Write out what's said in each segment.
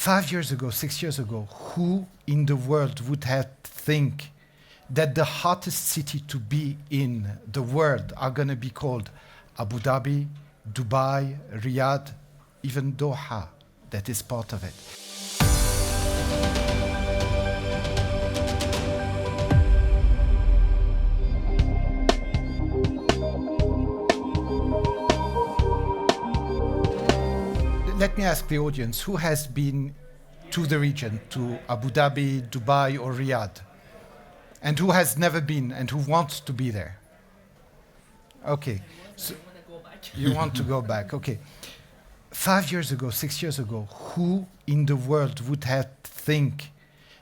5 years ago, 6 years ago, who in the world would have think that the hottest city to be in the world are going to be called Abu Dhabi, Dubai, Riyadh, even Doha, that is part of it. Let me ask the audience, who has been to the region, to Abu Dhabi, Dubai, or Riyadh? And who has never been and who wants to be there? Okay. So you want to go back, okay. 5 years ago, 6 years ago, who in the world would have think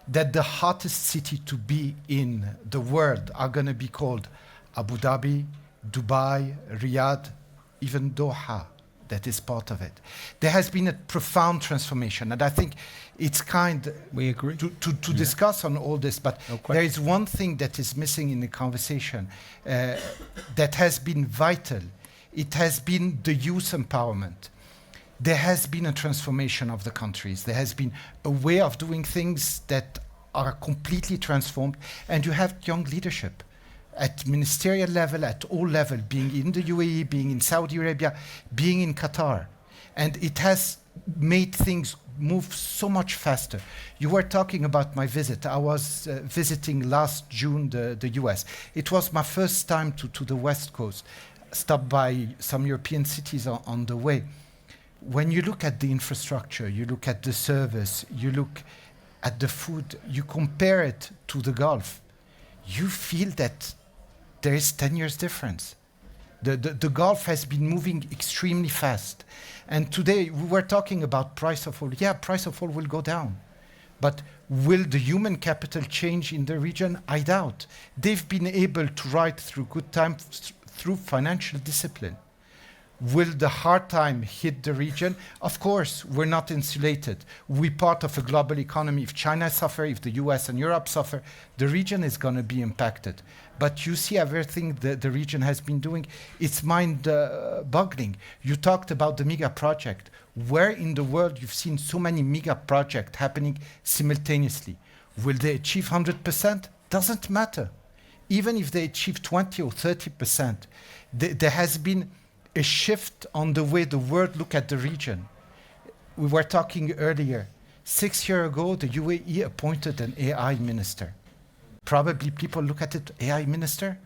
that the hottest city to be in the world are going to be called Abu Dhabi, Dubai, Riyadh, even Doha? That is part of it. There has been a profound transformation, and I think it's we agree to discuss on all this, but there is one thing that is missing in the conversation that has been vital. It has been the youth empowerment. There has been a transformation of the countries. There has been a way of doing things that are completely transformed, and you have young leadership at ministerial level, at all levels, being in the UAE, being in Saudi Arabia, being in Qatar. And it has made things move so much faster. You were talking about my visit. I was visiting last June the US. It was my first time to the West Coast. Stopped by some European cities on the way. When you look at the infrastructure, you look at the service, you look at the food, you compare it to the Gulf, you feel that there is 10 years difference. The Gulf has been moving extremely fast. And today we were talking about price of oil. Yeah, price of oil will go down. But will the human capital change in the region? I doubt. They've been able to ride through good times through financial discipline. Will the hard time hit the region? Of course, we're not insulated. We're part of a global economy. If China suffers, if the US and Europe suffer, the region is going to be impacted. But you see everything the region has been doing. It's mind-boggling. You talked about the mega project. Where in the world you've seen so many mega projects happening simultaneously? Will they achieve 100%? Doesn't matter. Even if they achieve 20 or 30%, there has been a shift on the way the world look at the region. We were talking earlier. 6 years ago, the UAE appointed an AI minister. Probably people look at it, AI minister.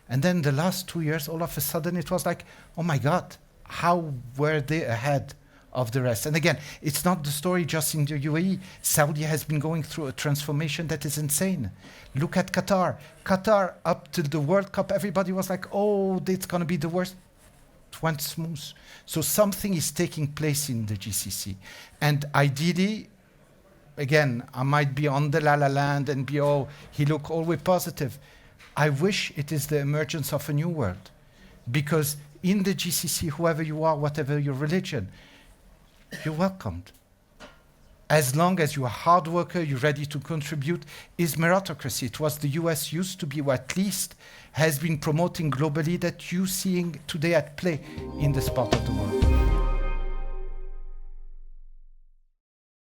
And then the last 2 years, all of a sudden, it was like, oh my God, how were they ahead of the rest? And again, it's not the story just in the UAE. Saudi has been going through a transformation that is insane. Look at Qatar. Qatar, up till the World Cup, everybody was like, oh, it's going to be the worst. It went smooth. So something is taking place in the GCC. And ideally, again, I might be on the la-la land and be, oh, he look always positive. I wish it is the emergence of a new world. Because in the GCC, whoever you are, whatever your religion, you're welcomed. As long as you're a hard worker, you're ready to contribute, is meritocracy. It was the US used to be, or at least has been promoting globally, that you're seeing today at play in this part of the world.